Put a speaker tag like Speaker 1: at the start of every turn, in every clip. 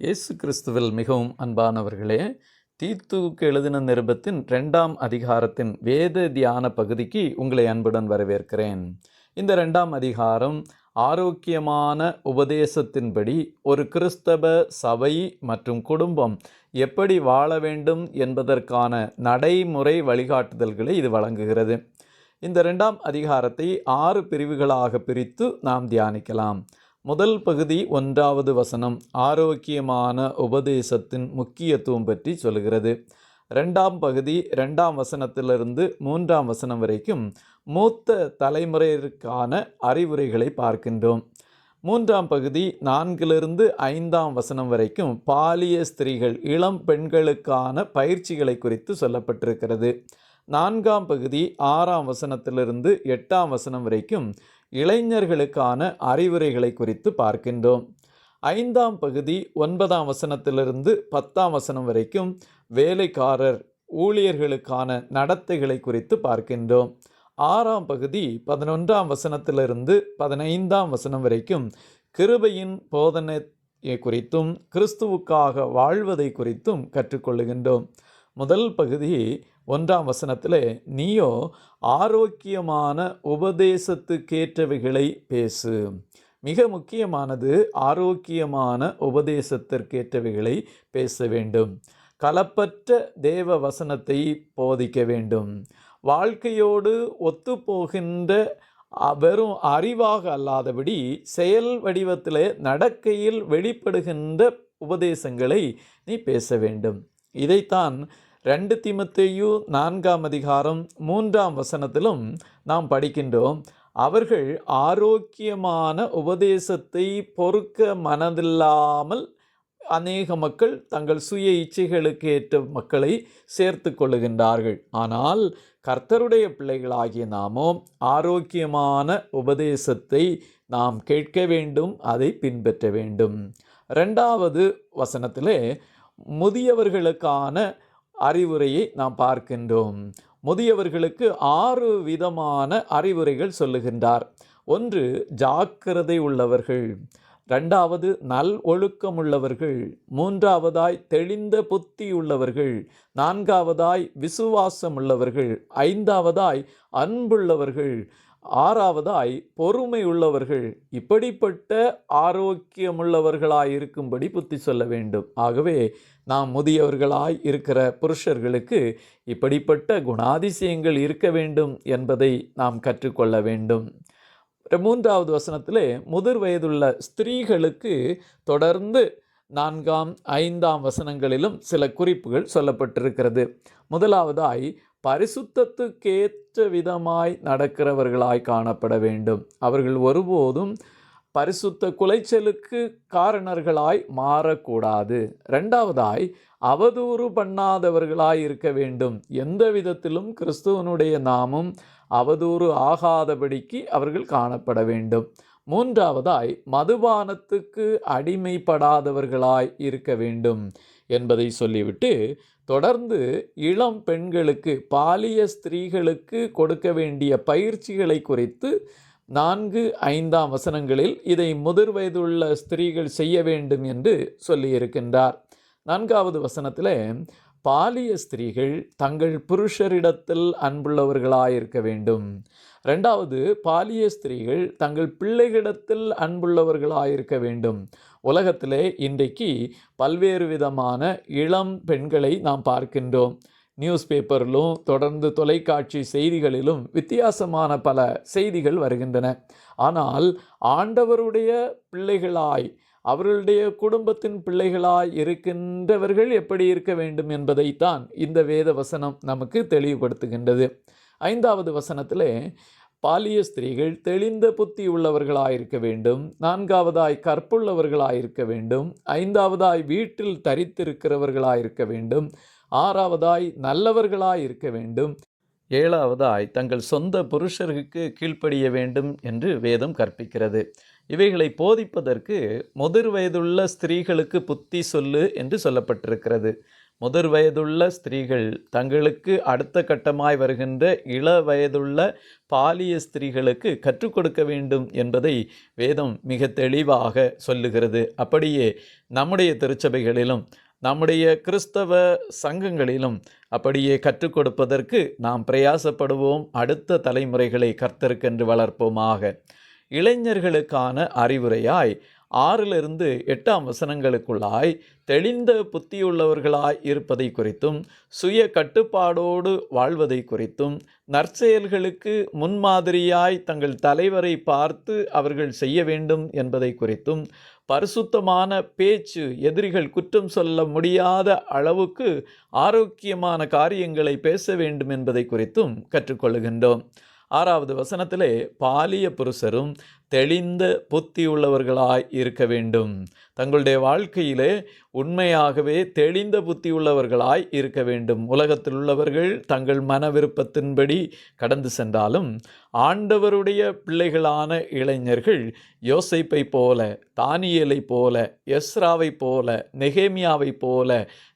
Speaker 1: இயேசு கிறிஸ்துவில் மிகவும் அன்பானவர்களே, தீத்துவுக்கு எழுதின நிருபத்தின் 2ஆம் அதிகாரத்தின் வேத தியான பகுதிக்கு உங்களை அன்புடன் வரவேற்கிறேன். இந்த 2ஆம் அதிகாரம் ஆரோக்கியமான உபதேசத்தின்படி ஒரு கிறிஸ்தவ சபை மற்றும் குடும்பம் எப்படி வாழ வேண்டும் என்பதற்கான நடைமுறை வழிகாட்டுதல்களை இது வழங்குகிறது. இந்த 2ஆம் அதிகாரத்தை 6 பிரிவுகளாக பிரித்து நாம் தியானிக்கலாம். முதல் பகுதி 1வது வசனம் ஆரோக்கியமான உபதேசத்தின் முக்கியத்துவம் பற்றி சொல்கிறது. 2ஆம் பகுதி 2ஆம் வசனத்திலிருந்து 3ஆம் வசனம் வரைக்கும் மூத்த தலைமுறையிற்கான அறிவுரைகளை பார்க்கின்றோம். 3ஆம் பகுதி 4லிருந்து 5ஆம் வசனம் வரைக்கும் பாலிய ஸ்திரீகள் இளம் பெண்களுக்கான பயிற்சிகளை குறித்து சொல்லப்பட்டிருக்கிறது. 4ஆம் பகுதி 6ஆம் வசனத்திலிருந்து 8ஆம் வசனம் வரைக்கும் இளைஞர்களுக்கான அறிவுரைகளை குறித்து பார்க்கின்றோம். 5ஆம் பகுதி 9ஆம் வசனத்திலிருந்து 10ஆம் வசனம் வரைக்கும் வேலைக்காரர் ஊழியர்களுக்கான நடத்தைகளை குறித்து பார்க்கின்றோம். 6ஆம் பகுதி 11ஆம் வசனத்திலிருந்து 15ஆம் வசனம் வரைக்கும் கிருபையின் போதனையை குறித்தும் கிறிஸ்துவுக்காக வாழ்வதை குறித்தும் கற்றுக்கொள்ளுகின்றோம். முதல் பகுதி 1ஆம் வசனத்திலே, நீயோ ஆரோக்கியமான உபதேசத்துக்கேற்றவைகளை பேசு. மிக முக்கியமானது, ஆரோக்கியமான உபதேசத்திற்கேற்றவைகளை பேச வேண்டும். கலப்பற்ற தேவ வசனத்தை போதிக்க வேண்டும். வாழ்க்கையோடு ஒத்துப்போகின்ற வெறும் அறிவாக அல்லாதபடி செயல் வடிவத்திலே நடக்கையில் வெளிப்படுகின்ற உபதேசங்களை நீ பேச வேண்டும். இதைத்தான் 2 தீமோத்தேயு 4ஆம் அதிகாரம் 3ஆம் வசனத்திலும் நாம் படிக்கின்றோம். அவர்கள் ஆரோக்கியமான உபதேசத்தை பொறுக்க மனதில்லாமல் அநேக மக்கள் தங்கள் சுய இச்சைகளுக்கு ஏற்ற மக்களை சேர்த்து கொள்ளுகின்றார்கள். ஆனால் கர்த்தருடைய பிள்ளைகளாகிய நாமோ ஆரோக்கியமான உபதேசத்தை நாம் கேட்க வேண்டும், அதை பின்பற்ற வேண்டும். 2வது வசனத்திலே முதியவர்களுக்கான அறிவுரையை நாம் பார்க்கின்றோம். முதியவர்களுக்கு 6 விதமான அறிவுரைகள் சொல்லுகின்றார். 1, ஜாக்கிரதை உள்ளவர்கள். 2வது, நல் ஒழுக்கமுள்ளவர்கள். 3வதாய் தெளிந்த புத்தி உள்ளவர்கள். 4வதாய் விசுவாசம் உள்ளவர்கள். 5வதாய் அன்புள்ளவர்கள். 6வதாய் பொறுமை உள்ளவர்கள். இப்படிப்பட்ட ஆரோக்கியமுள்ளவர்களாய் இருக்கும்படி புத்தி சொல்ல வேண்டும். ஆகவே நாம் முதியவர்களாய் இருக்கிற புருஷர்களுக்கு இப்படிப்பட்ட குணாதிசயங்கள் இருக்க வேண்டும் என்பதை நாம் கற்றுக்கொள்ள வேண்டும். 3வது வசனத்திலே முதிர் வயதுள்ள ஸ்திரீகளுக்கு தொடர்ந்து 4ஆம் 5ஆம் வசனங்களிலும் சில குறிப்புகள் சொல்லப்பட்டிருக்கிறது. முதலாவதாய் பரிசுத்தத்துக்கேற்ற விதமாய் நடக்கிறவர்களாய் காணப்பட வேண்டும். அவர்கள் ஒருபோதும் பரிசுத்த குலைச்சலுக்கு காரணர்களாய் மாறக்கூடாது. 2வதாய் அவதூறு பண்ணாதவர்களாய் இருக்க வேண்டும். எந்த விதத்திலும் கிறிஸ்துவனுடைய நாமம் அவதூறு ஆகாதபடிக்கு அவர்கள் காணப்பட வேண்டும். 3வதாய் மதுபானத்துக்கு அடிமைப்படாதவர்களாய் இருக்க வேண்டும் என்பதை சொல்லிவிட்டு தொடர்ந்து இளம் பெண்களுக்கு பாலிய ஸ்திரீகளுக்கு கொடுக்க வேண்டிய பயிற்சிகளை குறித்து 4, 5ஆம் வசனங்களில் இதை முதிர் வயதுள்ள ஸ்திரீகள் செய்ய வேண்டும் என்று சொல்லியிருக்கின்றார். 4வது வசனத்திலே பாலிய ஸ்திரீகள் தங்கள் புருஷரிடத்தில் அன்புள்ளவர்களாயிருக்க வேண்டும். 2வது, பாலிய ஸ்திரீகள் தங்கள் பிள்ளைகளிடத்தில் அன்புள்ளவர்களாயிருக்க வேண்டும். உலகத்திலே இன்றைக்கு பல்வேறு விதமான இளம் பெண்களை நாம் பார்க்கின்றோம். நியூஸ் பேப்பரிலும் தொடர்ந்து தொலைக்காட்சி செய்திகளிலும் வித்தியாசமான பல செய்திகள் வருகின்றன. ஆனால் ஆண்டவருடைய பிள்ளைகளாய் அவர்களுடைய குடும்பத்தின் பிள்ளைகளாய் இருக்கின்றவர்கள் எப்படி இருக்க வேண்டும் என்பதைத்தான் இந்த வேத வசனம் நமக்கு தெளிவுபடுத்துகின்றது. 5வது வசனத்திலே பாலிய ஸ்திரீகள் தெளிந்த புத்தி உள்ளவர்களாயிருக்க வேண்டும். 4வதாய் கற்புள்ளவர்களாயிருக்க வேண்டும். 5வதாய் வீட்டில் தரித்திருக்கிறவர்களாயிருக்க வேண்டும். 6வதாய் நல்லவர்களாய் இருக்க வேண்டும். 7வதாய் தங்கள் சொந்த புருஷருக்கு கீழ்ப்படிய வேண்டும் என்று வேதம் கற்பிக்கிறது. இவைகளை போதிப்பதற்கு முதிர் வயதுள்ள ஸ்திரீகளுக்கு புத்தி சொல்லு என்று சொல்லப்பட்டிருக்கிறது. முதிர் வயதுள்ள ஸ்திரீகள் தங்களுக்கு அடுத்த கட்டமாய் வருகின்ற இள வயதுள்ள பாலிய ஸ்திரீகளுக்கு கற்றுக் கொடுக்க வேண்டும் என்பதை வேதம் மிக தெளிவாக சொல்லுகிறது. அப்படியே நம்முடைய திருச்சபைகளிலும் நம்முடைய கிறிஸ்தவ சங்கங்களிலும் அப்படியே கற்றுக் கொடுப்பதற்கு நாம் பிரயாசப்படுவோம். அடுத்த தலைமுறைகளை கர்த்தருக்கென்று வளர்ப்போமாக. இளைஞர்களுக்கான அறிவுரையாய் 6-8 வசனங்களுக்குள்ளாய் தெளிந்த புத்தியுள்ளவர்களாய் இருப்பதை குறித்தும், சுய கட்டுப்பாடோடு வாழ்வதை குறித்தும், நற்செயல்களுக்கு முன்மாதிரியாய் தங்கள் தலைவரை பார்த்து அவர்கள் செய்ய வேண்டும் என்பதை குறித்தும், பரிசுத்தமான பேச்சு, எதிரிகள் குற்றம் சொல்ல முடியாத அளவுக்கு ஆரோக்கியமான காரியங்களை பேச வேண்டும் என்பதை குறித்தும் கற்றுக்கொள்கின்றோம். 6வது வசனத்திலே பாலிய புருஷரும் தெளிந்த புத்தியுள்ளவர்களாய் இருக்க வேண்டும். தங்களுடைய வாழ்க்கையிலே உண்மையாகவே தெளிந்த புத்தியுள்ளவர்களாய் இருக்க வேண்டும். உலகத்தில் உள்ளவர்கள் தங்கள் மன விருப்பத்தின்படி கடந்து சென்றாலும் ஆண்டவருடைய பிள்ளைகளான இளைஞர்கள் யோசேப்பை போல, தானியேலை போல, எஸ்ராவை போல, நெகேமியாவை போல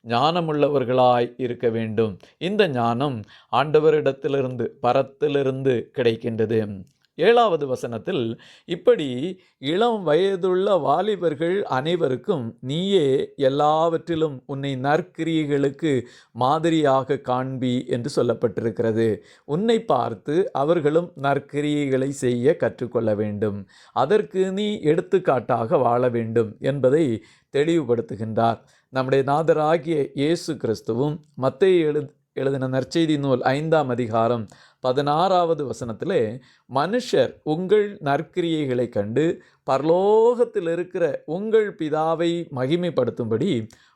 Speaker 1: ஞானமுள்ளவர்களாய் இருக்க வேண்டும். இந்த ஞானம் ஆண்டவரிடத்திலிருந்து, பரத்திலிருந்து கிடைக்கின்றது. 7வது வசனத்தில் இப்படி இளம் வயதுள்ள வாலிபர்கள் அனைவருக்கும் நீயே எல்லாவற்றிலும் உன்னை நற்கிரியைகளுக்கு மாதிரியாக காண்பி என்று சொல்லப்பட்டிருக்கிறது. உன்னை பார்த்து அவர்களும் நற்கிரியைகளை செய்ய கற்றுக்கொள்ள வேண்டும். அதற்கு நீ எடுத்துக்காட்டாக வாழ வேண்டும் என்பதை தெளிவுபடுத்துகின்றார். நம்முடைய நாதராகிய இயேசு கிறிஸ்துவும் மத்தேயு எழுதின நற்செய்தி நூல் 5ஆம் அதிகாரம் 16வது வசனத்திலே, மனுஷர் உங்கள் நற்கிரியைகளை கண்டு பரலோகத்தில் இருக்கிற உங்கள் பிதாவை மகிமைப்படுத்தும்படி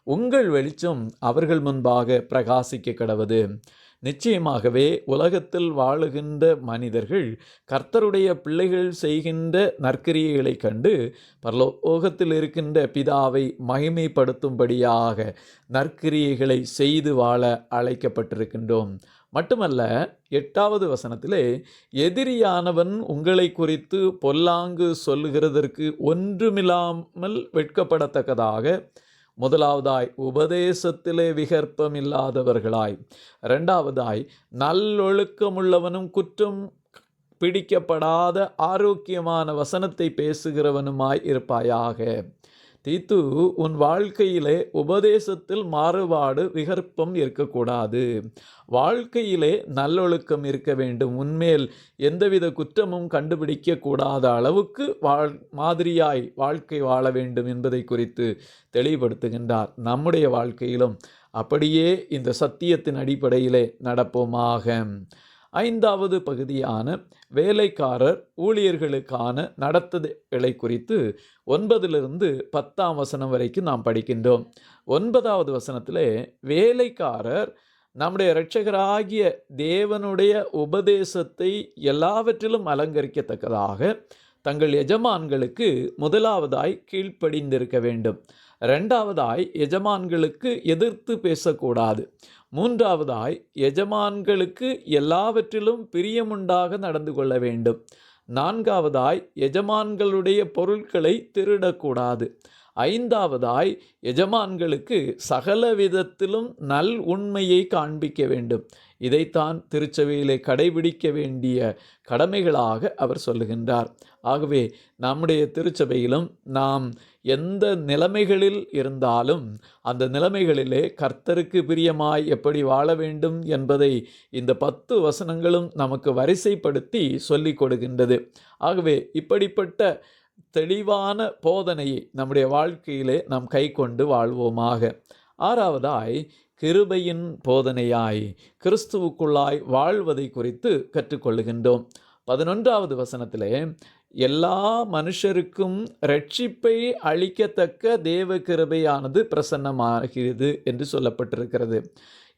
Speaker 1: உங்கள் வெளிச்சம் அவர்கள் முன்பாக பிரகாசிக்க கடவது. நிச்சயமாகவே உலகத்தில் வாழுகின்ற மனிதர்கள் கர்த்தருடைய பிள்ளைகள் செய்கின்ற நற்கிரியைகளை கண்டு பரலோகத்தில் இருக்கின்ற பிதாவை மகிமைப்படுத்தும்படியாக நற்கிரியைகளை செய்து வாழ அழைக்கப்பட்டிருக்கின்றோம். மட்டுமல்ல, 8வது வசனத்திலே, எதிரியானவன் உங்களை குறித்து பொல்லாங்கு சொல்லுகிறதற்கு ஒன்றுமில்லாமல் வெட்கப்படத்தக்கதாக, முதலாவதாய் உபதேசத்திலே விகற்பம் இல்லாதவர்களாய், 2வதாய் நல்லொழுக்கமுள்ளவனும் குற்றம் பிடிக்கப்படாத ஆரோக்கியமான வசனத்தை பேசுகிறவனுமாய் இருப்பாயாக. தீத்து, உன் வாழ்க்கையிலே உபதேசத்தில் மாறுபாடு, விகற்பம் இருக்கக்கூடாது. வாழ்க்கையிலே நல்லொழுக்கம் இருக்க வேண்டும். உன்மேல் எந்தவித குற்றமும் கண்டுபிடிக்க கூடாத அளவுக்கு மாதிரியாய் வாழ்க்கை வாழ வேண்டும் என்பதை குறித்து தெளிவுபடுத்துகின்றார். நம்முடைய வாழ்க்கையிலும் அப்படியே இந்த சத்தியத்தின் அடிப்படையிலே நடப்போமாக. 5வது பகுதியான வேலைக்காரர் ஊழியர்களுக்கான நடத்துதலை குறித்து 9லிருந்து 10ஆம் வசனம் வரைக்கும் நாம் படிக்கின்றோம். 9வது வசனத்திலே, வேலைக்காரர் நம்முடைய இரட்சகராகிய தேவனுடைய உபதேசத்தை எல்லாவற்றிலும் அலங்கரிக்கத்தக்கதாக தங்கள் எஜமான்களுக்கு முதலாவதாய் கீழ்ப்படிந்திருக்க வேண்டும். 2வதாய் எஜமான்களுக்கு எதிர்த்து பேசக்கூடாது. 3வதாய் எஜமான்களுக்கு எல்லாவற்றிலும் பிரியமுண்டாக நடந்து கொள்ள வேண்டும். 4வதாய் எஜமான்களுடைய பொருட்களை திருடக்கூடாது. 5வதாய் எஜமான்களுக்கு சகல விதத்திலும் நல் உண்மையை காண்பிக்க வேண்டும். இதைத்தான் திருச்சபையிலே கடைபிடிக்க வேண்டிய கடமைகளாக அவர் சொல்லுகின்றார். ஆகவே நம்முடைய திருச்சபையிலும் நாம் எந்த நிலைமைகளில் இருந்தாலும் அந்த நிலைமைகளிலே கர்த்தருக்கு பிரியமாய் எப்படி வாழ வேண்டும் என்பதை இந்த 10 வசனங்களும் நமக்கு வரிசைப்படுத்தி சொல்லிக் கொடுக்கின்றது. ஆகவே இப்படிப்பட்ட தெளிவான போதனையை நம்முடைய வாழ்க்கையிலே நாம் கை கொண்டு வாழ்வோமாக. 6வதாய் கிருபையின் போதனையாய் கிறிஸ்துவுக்குள்ளாய் வாழ்வதை குறித்து கற்றுக்கொள்ளுகின்றோம். 11வது வசனத்திலே, எல்லா மனுஷருக்கும் இரட்சிப்பை அளிக்கத்தக்க தேவ கிருபையானது பிரசன்னமாகிறது என்று சொல்லப்பட்டிருக்கிறது.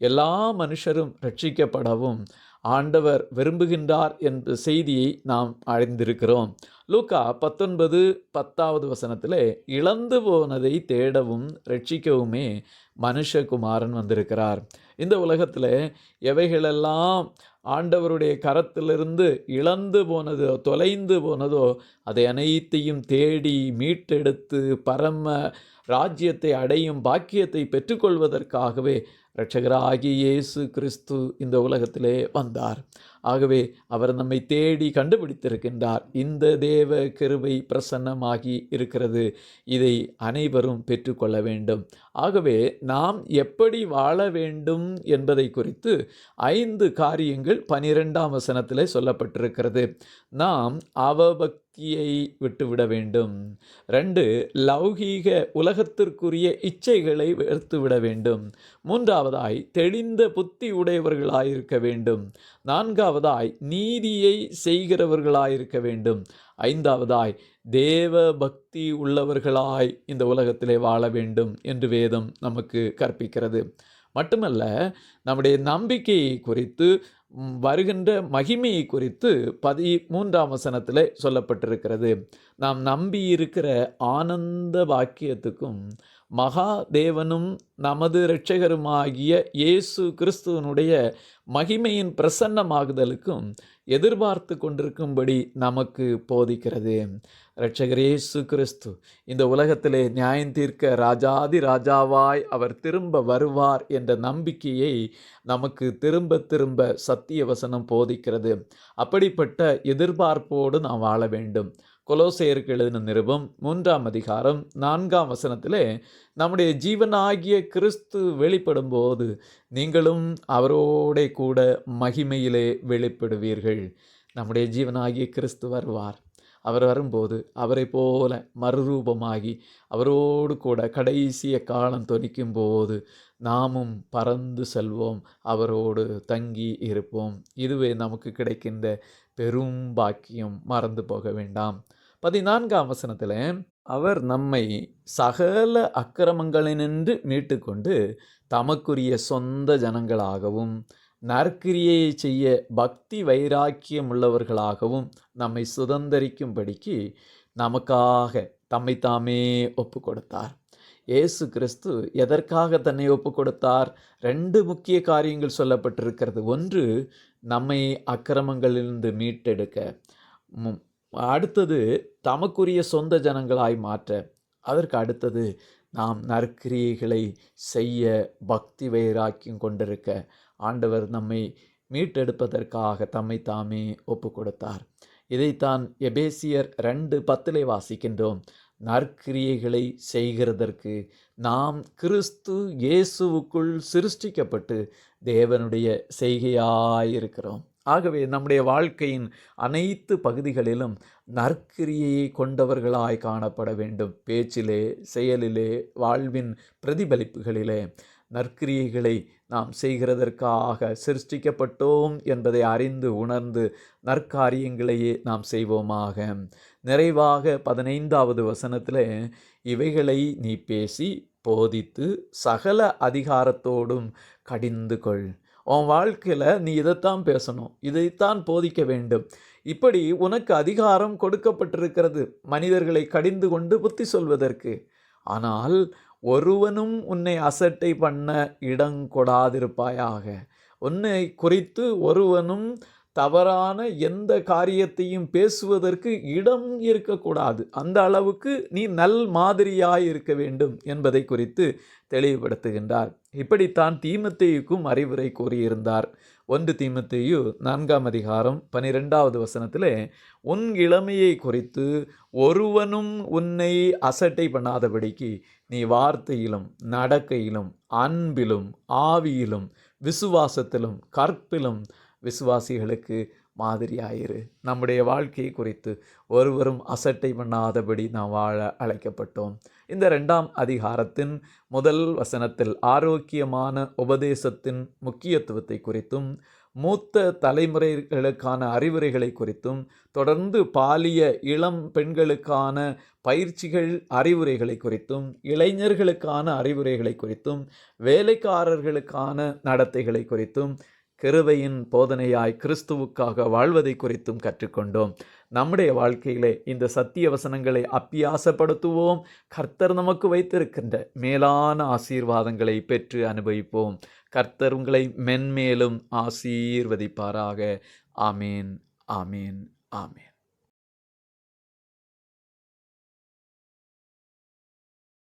Speaker 1: எல்லா மனுஷரும் ரட்சிக்கப்படவும் ஆண்டவர் விரும்புகின்றார் என்ற செய்தியை நாம் அறிந்திருக்கிறோம். லூக்கா 19:10வது வசனத்திலே, இழந்து போனதை தேடவும் ரட்சிக்கவுமே மனுஷகுமாரன் வந்திருக்கிறார். இந்த உலகத்தில் எவைகளெல்லாம் ஆண்டவருடைய கரத்திலிருந்து இழந்து போனதோ தொலைந்து போனதோ அதை அனைத்தையும் தேடி மீட்டெடுத்து பரம ராஜ்யத்தை அடையும் பாக்கியத்தை பெற்றுக்கொள்வதற்காகவே இரட்சகராகிய இயேசு கிறிஸ்து இந்த உலகத்திலே வந்தார். ஆகவே அவர் நம்மை தேடி கண்டுபிடித்திருக்கின்றார். இந்த தேவ கிருபை பிரசன்னமாகி இருக்கிறது. இதை அனைவரும் பெற்றுக்கொள்ள வேண்டும். ஆகவே நாம் எப்படி வாழ வேண்டும் என்பதை குறித்து 5 காரியங்கள் 12ஆம் வசனத்திலே சொல்லப்பட்டிருக்கிறது. நாம் அவபக்தியை விட்டுவிட வேண்டும். 2, லௌகீக உலகத்திற்குரிய இச்சைகளை வெறுத்துவிட வேண்டும். 3ஆவதாய் தெளிந்த புத்தி உடையவர்களாயிருக்க வேண்டும். 4ஆவதாய் நீதியை செய்கிறவர்களாயிருக்க வேண்டும். 5ஆவதாய் தேவ பக்தி உள்ளவர்களாய் இந்த உலகத்திலே வாழ வேண்டும் என்று வேதம் நமக்கு கற்பிக்கிறது. மட்டுமல்ல, நம்முடைய நம்பிக்கையை குறித்து, வருகின்ற மகிமையை குறித்து 13ஆம் வசனத்தில் சொல்லப்பட்டிருக்கிறது. நாம் நம்பியிருக்கிற ஆனந்த பாக்கியத்துக்கும் மகாதேவனும் நமது இரட்சகருமாகிய இயேசு கிறிஸ்துவனுடைய மகிமையின் பிரசன்னமாகுதலுக்கும் எதிர்பார்த்து கொண்டிருக்கும்படி நமக்கு போதிக்கிறது. இரட்சகர் இயேசு கிறிஸ்து இந்த உலகத்திலே நியாயம் தீர்க்க ராஜாதி ராஜாவாய் அவர் திரும்ப வருவார் என்ற நம்பிக்கையை நமக்கு திரும்ப திரும்ப சத்திய வசனம் போதிக்கிறது. அப்படிப்பட்ட எதிர்பார்ப்போடு நாம் வாழ வேண்டும். கொலோசையருக்கு எழுதின நிருபம் 3ஆம் அதிகாரம் 4ஆம் வசனத்திலே நம்முடைய ஜீவனாகிய கிறிஸ்து வெளிப்படும் போது நீங்களும் அவரோட கூட மகிமையிலே வெளிப்படுவீர்கள். நம்முடைய ஜீவனாகிய கிறிஸ்து வருவார். அவர் வரும்போது அவரை போல மறுரூபமாகி அவரோடு கூட கடைசிய காலம் தொனிக்கும் போது நாமும் பறந்து செல்வோம், அவரோடு தங்கி இருப்போம். இதுவே நமக்கு கிடைக்கின்ற பெரும் பாக்கியம். மறந்து போக வேண்டாம். 14ஆம் வசனத்தில் அவர் நம்மை சகல அக்கிரமங்களினின்று மீட்டு கொண்டு தமக்குரிய சொந்த ஜனங்களாகவும் நற்கிரியை செய்ய பக்தி வைராக்கியம் உள்ளவர்களாகவும் நம்மை சுதந்தரிக்கும்படிக்கு நமக்காக தம்மை தாமே ஒப்பு கொடுத்தார். இயேசு கிறிஸ்து எதற்காக தன்னை ஒப்பு கொடுத்தார்? 2 முக்கிய காரியங்கள் சொல்லப்பட்டிருக்கிறது. ஒன்று, நம்மை அக்கிரமங்களிலிருந்து மீட்டெடுக்க. அடுத்தது, தமக்குரிய சொந்த ஜனங்களாய் மாற்ற. அதற்கு அடுத்தது, நாம் நற்கிரியைகளை செய்ய பக்தி வைராக்கியம் கொண்டிருக்க ஆண்டவர் நம்மை மீட்டெடுப்பதற்காக தம்மை தாமே ஒப்பு கொடுத்தார். இதைத்தான் எபேசியர் 2:10 வாசிக்கின்றோம். நற்கிரியைகளை செய்கிறதற்கு நாம் கிறிஸ்து இயேசுவுக்குள் சிருஷ்டிக்கப்பட்டு தேவனுடைய செய்கையாயிருக்கிறோம். ஆகவே நம்முடைய வாழ்க்கையின் அனைத்து பகுதிகளிலும் நற்கிரியையை கொண்டவர்களாய் காணப்பட வேண்டும். பேச்சிலே, செயலிலே, வாழ்வின் பிரதிபலிப்புகளிலே நற்கிரியைகளை நாம் செய்கிறதற்காக சிருஷ்டிக்கப்பட்டோம் என்பதை அறிந்து உணர்ந்து நற்காரியங்களையே நாம் செய்வோமாக. நிறைவாக 15ஆவது வசனத்தில் இவைகளை நீ பேசி போதித்து சகல அதிகாரத்தோடும் கடிந்து கொள். உன் வாழ்க்கையில் நீ இதைத்தான் பேசணும், இதைத்தான் போதிக்க வேண்டும். இப்படி உனக்கு அதிகாரம் கொடுக்கப்பட்டிருக்கிறது மனிதர்களை கடிந்து கொண்டு புத்தி சொல்வதற்கு. ஆனால் ஒருவனும் உன்னை அசட்டை பண்ண இடம் கொடாதிருப்பாயாக. உன்னை குறித்து ஒருவனும் தவறான எந்த காரியத்தையும் பேசுவதற்கு இடம் இருக்கக்கூடாது. அந்த அளவுக்கு நீ நல் மாதிரியாய் இருக்க வேண்டும் என்பதை குறித்து தெளிவுபடுத்துகின்றார். இப்படித்தான் தீமோத்தேயுக்கும் அறிவுரை கூறியிருந்தார். 1 தீமோத்தேயு 4ஆம் அதிகாரம் 12ஆவது வசனத்திலே, உன் இளமையை குறித்து ஒருவனும் உன்னை அசட்டை பண்ணாதபடிக்கு நீ வார்த்தையிலும் நடக்கையிலும் அன்பிலும் ஆவியிலும் விசுவாசத்திலும் கற்பிலும் விசுவாசிகளுக்கு மாதிரியாயிரு. நம்முடைய வாழ்க்கையை குறித்து ஒருவரும் அசட்டை பண்ணாதபடி நாம் வாழ அழைக்கப்பட்டோம். இந்த 2ஆம் அதிகாரத்தின் முதல் வசனத்தில் ஆரோக்கியமான உபதேசத்தின் முக்கியத்துவத்தை குறித்தும் மூத்த தலைமுறைகளுக்கான அறிவுரைகளை குறித்தும் தொடர்ந்து பாலிய இளம் பெண்களுக்கான பயிற்சிகள் அறிவுரைகளை குறித்தும் இளைஞர்களுக்கான அறிவுரைகளை குறித்தும் வேலைக்காரர்களுக்கான நடத்தைகளை குறித்தும் கிருபையின் போதனையாய் கிறிஸ்துவுக்காக வாழ்வதை குறித்தும் கற்றுக்கொண்டோம். நம்முடைய வாழ்க்கையிலே இந்த சத்திய வசனங்களை அப்பியாசப்படுத்துவோம். கர்த்தர் நமக்கு வைத்திருக்கின்ற மேலான ஆசீர்வாதங்களை பெற்று அனுபவிப்போம். கர்த்தர் உங்களை மென்மேலும் ஆசீர்வதிப்பாராக. ஆமேன், ஆமேன், ஆமேன்.